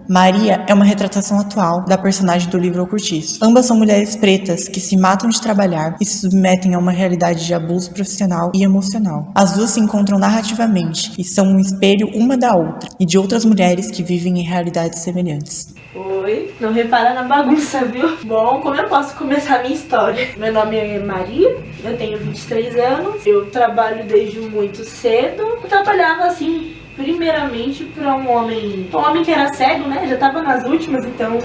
Maria é uma retratação atual da personagem do livro O Cortiço. Ambas são mulheres pretas que se matam de trabalhar e se submetem a uma realidade de abuso profissional e emocional. As duas se encontram narrativamente e são um espelho uma da outra e de outras mulheres que vivem em realidades semelhantes. Oi, não repara na bagunça, viu? Bom, como eu posso começar a minha história? Meu nome é Maria, eu tenho 23 anos, eu trabalho desde muito cedo. Eu trabalhava assim, primeiramente para um homem que era cego, né? Já tava nas últimas, então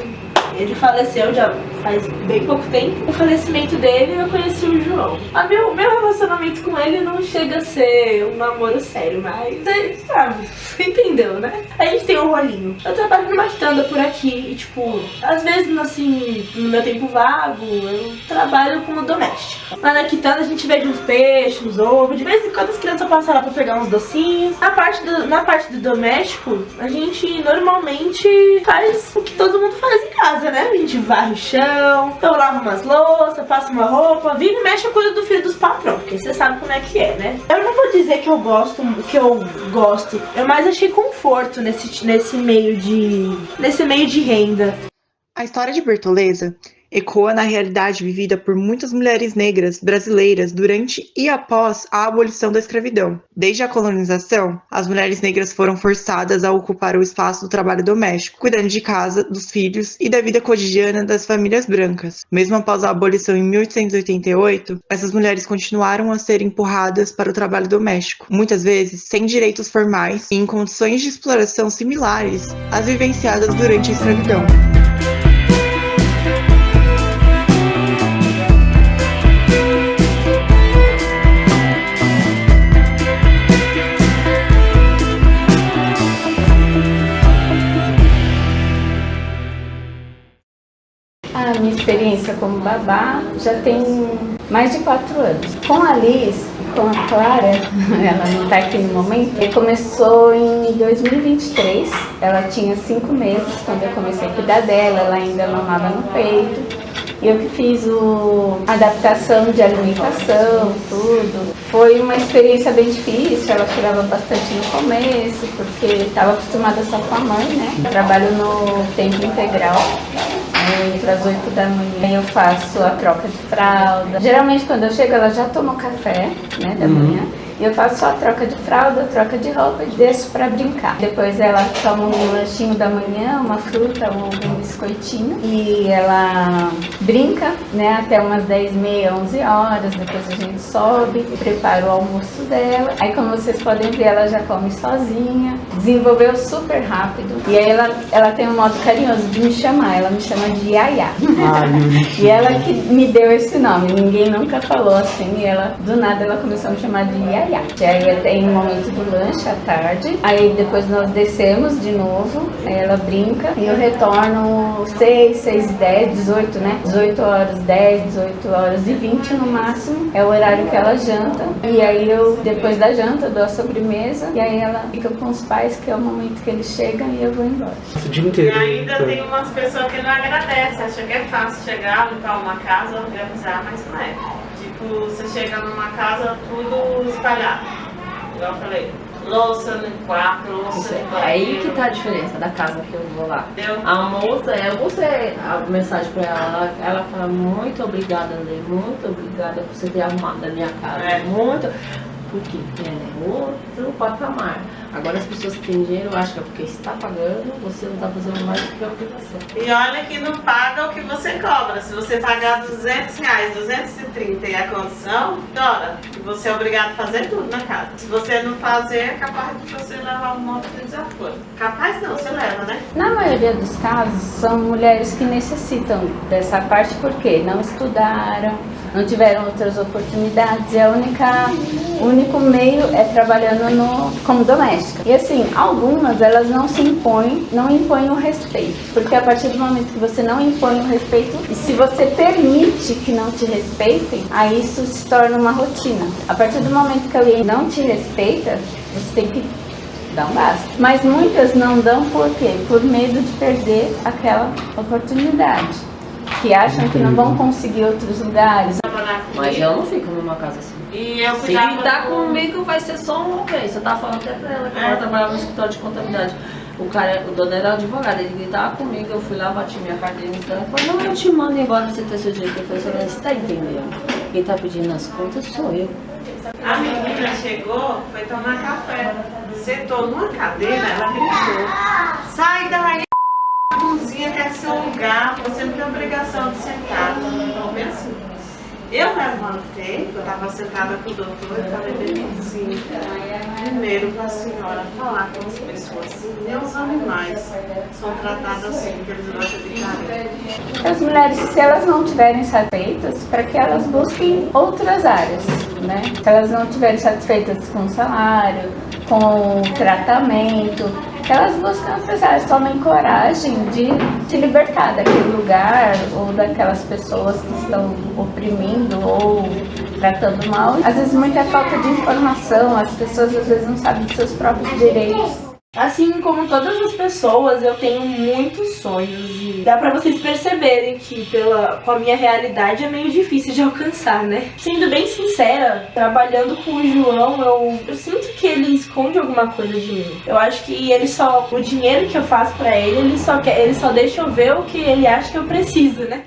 ele faleceu já faz bem pouco tempo. O falecimento dele, eu conheci o João. Meu relacionamento com ele não chega a ser um namoro sério, mas sabe, você entendeu, né? A gente tem um rolinho. Eu trabalho numa quitanda por aqui e, tipo, às vezes, assim, no meu tempo vago, eu trabalho como doméstica. Lá na quitanda a gente vende uns peixes, uns ovos. De vez em quando as crianças passam lá pra pegar uns docinhos. Na parte do doméstico, a gente normalmente faz o que todo mundo faz em casa, né? A gente varre o chão, eu lavo umas louças, passo uma roupa, vira e mexe, eu cuido do filho dos patrões, porque você sabe como é que é, né? Eu não vou dizer que eu gosto, eu mais achei conforto nesse meio de renda. A história de Bertoleza ecoa na realidade vivida por muitas mulheres negras brasileiras durante e após a abolição da escravidão. Desde a colonização, as mulheres negras foram forçadas a ocupar o espaço do trabalho doméstico, cuidando de casa, dos filhos e da vida cotidiana das famílias brancas. Mesmo após a abolição em 1888, essas mulheres continuaram a ser empurradas para o trabalho doméstico, muitas vezes sem direitos formais e em condições de exploração similares às vivenciadas durante a escravidão. A minha experiência como babá já tem mais de 4 anos. Com a Liz e com a Clara, ela não está aqui no momento, começou em 2023. Ela tinha 5 meses quando eu comecei a cuidar dela, ela ainda mamava no peito. E eu que fiz a adaptação de alimentação, tudo. Foi uma experiência bem difícil, ela chorava bastante no começo, porque estava acostumada só com a mãe, né? Eu trabalho no tempo integral. Entre as 8 da manhã eu faço a troca de fralda. Geralmente quando eu chego ela já tomou café, né, da manhã. E eu faço só a troca de fralda, troca de roupa e deixo pra brincar. Depois ela toma um lanchinho da manhã, uma fruta ou um biscoitinho. E ela brinca, né, até umas 10h30, 11 horas. Depois a gente sobe, prepara o almoço dela. Aí como vocês podem ver, ela já come sozinha. Desenvolveu super rápido. E aí ela tem um modo carinhoso de me chamar. Ela me chama de Yaya. E ela que me deu esse nome. Ninguém nunca falou assim. E ela, do nada, ela começou a me chamar de Yaya. E aí tem o momento do lanche à tarde, aí depois nós descemos de novo, aí ela brinca e eu retorno 6, 6 e 10, 18, né? 18 horas 10, 18 horas e 20 no máximo, é o horário que ela janta. E aí eu, depois da janta, dou a sobremesa e aí ela fica com os pais, que é o momento que eles chegam e eu vou embora. O dia inteiro. E ainda tem umas pessoas que não agradecem, acham que é fácil chegar, limpar uma casa, organizar, mas não é. Tipo, você chega numa casa tudo espalhado, igual eu falei, louça no quarto, louça no banheiro. É aí que tá a diferença da casa que eu vou lá. Entendeu? A moça, eu mostrei a mensagem pra ela fala muito obrigada, Lê, muito obrigada por você ter arrumado a minha casa, muito, porque é outro patamar. Agora as pessoas que têm dinheiro acham que é porque está pagando, você não está fazendo mais do que a obrigação. E olha que não paga o que você cobra. Se você pagar R$200, 230 e a condição, dora, você é obrigado a fazer tudo na casa. Se você não fazer, é capaz de você levar um monte de desaforo. Capaz não, você leva, né? Na maioria dos casos, são mulheres que necessitam dessa parte porque não estudaram, não tiveram outras oportunidades, e o único meio é trabalhando como doméstica. E assim, algumas elas não impõem o respeito, porque a partir do momento que você não impõe o respeito, e se você permite que não te respeitem, aí isso se torna uma rotina. A partir do momento que alguém não te respeita, você tem que dar um basta. Mas muitas não dão por quê? Por medo de perder aquela oportunidade, que acham que não vão conseguir outros lugares. Mas eu não fico numa casa assim. E eu Se tá comigo vai ser só uma vez. Eu tava falando até pra ela que ela trabalhava no escritório de contabilidade. O dono era advogado, ele gritava comigo, eu fui lá, bati minha carteira no tanque, falei, não, eu te mando embora pra você ter seu direito. Eu falei, você tá entendendo? Quem tá pedindo as contas sou eu. A menina chegou, foi tomar café, sentou numa cadeira, ela gritou, sai daí, a cozinha que é seu lugar, você não tem obrigação de sentar. Então, bem assim. Eu levantei, eu estava sentada com o doutor e falei bem assim, primeiro para a senhora falar com as pessoas, nem os animais são tratados assim, porque eles gostam de carne. As mulheres, se elas não estiverem satisfeitas, para que elas busquem outras áreas, né? Se elas não estiverem satisfeitas com o salário, com o tratamento, elas buscam outras áreas, tomem coragem de se libertar daquele lugar ou daquelas pessoas que estão oprimindo ou tratando mal. Às vezes muita falta de informação, as pessoas às vezes não sabem dos seus próprios direitos. Assim como todas as pessoas, eu tenho muitos sonhos e dá pra vocês perceberem que com a minha realidade é meio difícil de alcançar, né? Sendo bem sincera, trabalhando com o João, eu sinto que ele esconde alguma coisa de mim. Eu acho que o dinheiro que eu faço pra ele só deixa eu ver o que ele acha que eu preciso, né?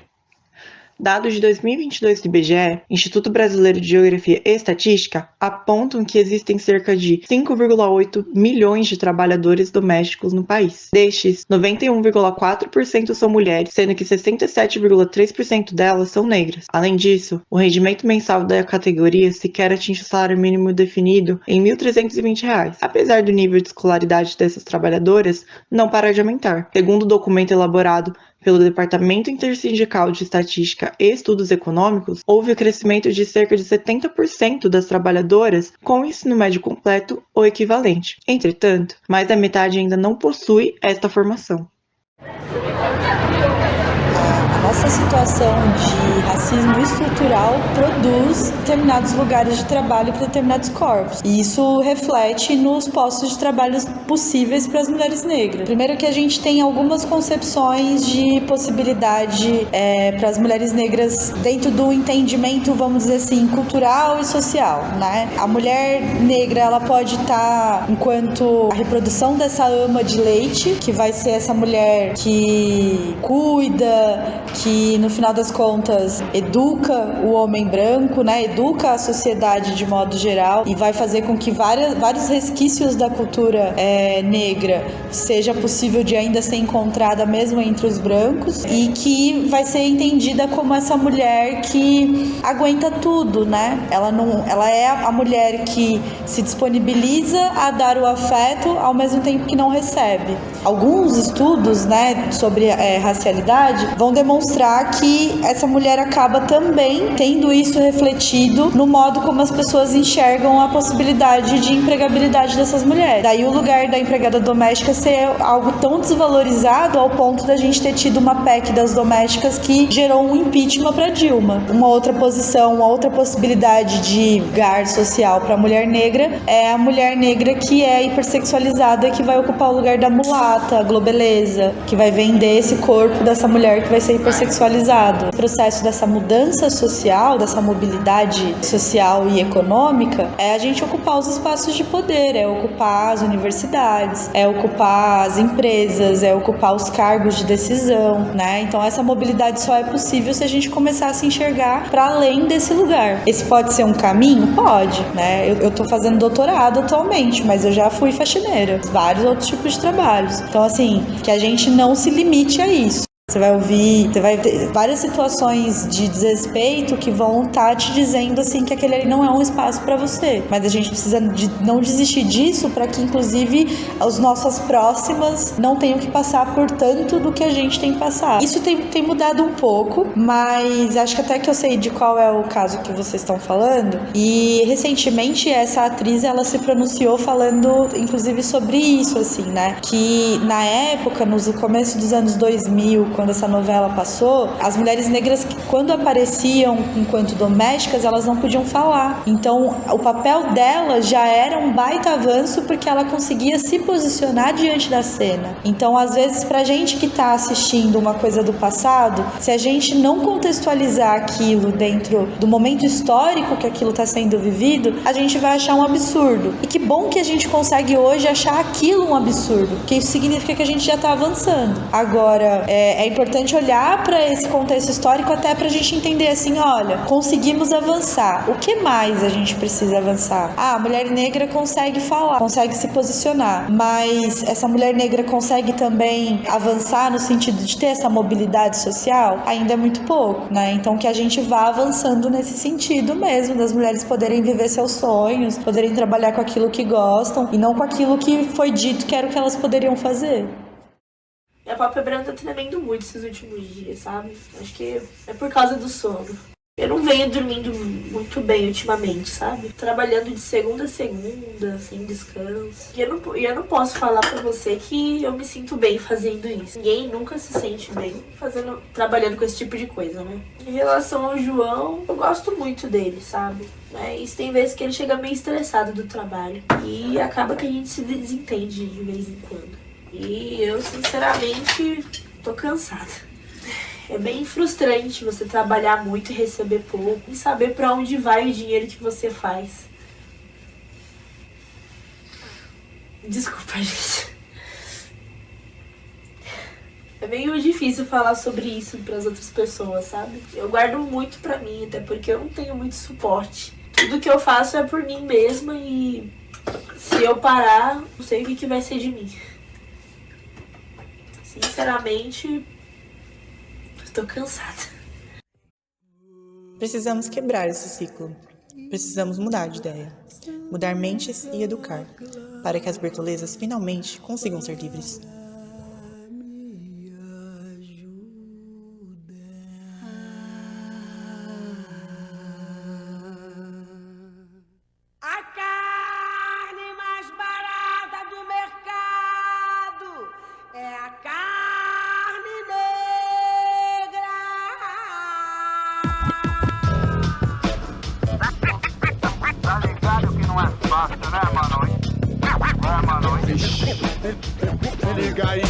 Dados de 2022 do IBGE, Instituto Brasileiro de Geografia e Estatística, apontam que existem cerca de 5,8 milhões de trabalhadores domésticos no país. Destes, 91,4% são mulheres, sendo que 67,3% delas são negras. Além disso, o rendimento mensal da categoria sequer atinge o salário mínimo definido em R$ 1.320. Apesar do nível de escolaridade dessas trabalhadoras não parar de aumentar. Segundo o documento elaborado pelo Departamento Intersindical de Estatística e Estudos Econômicos, houve o crescimento de cerca de 70% das trabalhadoras com ensino médio completo ou equivalente. Entretanto, mais da metade ainda não possui esta formação. A nossa situação de racismo estrutural produz determinados lugares de trabalho para determinados corpos. E isso reflete nos postos de trabalho possíveis para as mulheres negras. Primeiro que a gente tem algumas concepções de possibilidade para as mulheres negras dentro do entendimento, vamos dizer assim, cultural e social, né? A mulher negra, ela pode estar enquanto a reprodução dessa ama de leite, que vai ser essa mulher que cuida, que no final das contas educa o homem branco, né? Educa a sociedade de modo geral e vai fazer com que vários resquícios da cultura negra seja possível de ainda ser encontrada mesmo entre os brancos, e que vai ser entendida como essa mulher que aguenta tudo, né? Ela é a mulher que se disponibiliza a dar o afeto ao mesmo tempo que não recebe. Alguns estudos, né, sobre racialidade vão demonstrar que essa mulher acaba também tendo isso refletido no modo como as pessoas enxergam a possibilidade de empregabilidade dessas mulheres. Daí o lugar da empregada doméstica ser algo tão desvalorizado ao ponto da gente ter tido uma PEC das domésticas que gerou um impeachment para Dilma. Uma outra posição, uma outra possibilidade de lugar social para a mulher negra é a mulher negra que é hipersexualizada, que vai ocupar o lugar da mulata, a globeleza, que vai vender esse corpo dessa mulher que vai ser hipersexualizado. O processo dessa mudança social, dessa mobilidade social e econômica, é a gente ocupar os espaços de poder, é ocupar as universidades, é ocupar as empresas, é ocupar os cargos de decisão, né? Então essa mobilidade só é possível se a gente começar a se enxergar para além desse lugar. Esse pode ser um caminho? Pode, né? Eu tô fazendo doutorado atualmente, mas eu já fui faxineira, vários outros tipos de trabalhos. Então assim, que a gente não se limite a isso. Você vai ter várias situações de desrespeito que vão estar te dizendo assim que aquele ali não é um espaço para você. Mas a gente precisa não desistir disso para que, inclusive, as nossas próximas não tenham que passar por tanto do que a gente tem que passar. Isso tem mudado um pouco, mas acho que até que eu sei de qual é o caso que vocês estão falando. E recentemente essa atriz, ela se pronunciou falando, inclusive, sobre isso, assim, né? Que na época, no começo dos anos 2000, quando essa novela passou, as mulheres negras, quando apareciam enquanto domésticas, elas não podiam falar. Então, o papel dela já era um baita avanço, porque ela conseguia se posicionar diante da cena. Então, às vezes, pra gente que tá assistindo uma coisa do passado, se a gente não contextualizar aquilo dentro do momento histórico que aquilo tá sendo vivido, a gente vai achar um absurdo. E que bom que a gente consegue hoje achar aquilo um absurdo, porque isso significa que a gente já tá avançando. Agora, é importante olhar para esse contexto histórico até pra gente entender assim, olha, conseguimos avançar. O que mais a gente precisa avançar? A mulher negra consegue falar, consegue se posicionar, mas essa mulher negra consegue também avançar no sentido de ter essa mobilidade social? Ainda é muito pouco, né? Então que a gente vá avançando nesse sentido mesmo, das mulheres poderem viver seus sonhos, poderem trabalhar com aquilo que gostam e não com aquilo que foi dito que era o que elas poderiam fazer. Minha pálpebra tá tremendo muito esses últimos dias, sabe? Acho que é por causa do sono. Eu não venho dormindo muito bem ultimamente, sabe? Trabalhando de segunda a segunda, sem descanso. E eu não posso falar pra você que eu me sinto bem fazendo isso. Ninguém nunca se sente bem trabalhando com esse tipo de coisa, né? Em relação ao João, eu gosto muito dele, sabe? Mas tem vezes que ele chega meio estressado do trabalho. E acaba que a gente se desentende de vez em quando. E eu, sinceramente, tô cansada. É bem frustrante você trabalhar muito e receber pouco e saber pra onde vai o dinheiro que você faz. Desculpa, gente. É meio difícil falar sobre isso pras outras pessoas, sabe? Eu guardo muito pra mim, até porque eu não tenho muito suporte. Tudo que eu faço é por mim mesma e se eu parar, não sei o que vai ser de mim. Sinceramente, estou cansada. Precisamos quebrar esse ciclo. Precisamos mudar de ideia. Mudar mentes e educar, para que as bertolezas finalmente consigam ser livres. A carne mais barata do mercado é a carne negra. Tá ligado que não é fácil, né, mano? É, mano. Liga aí.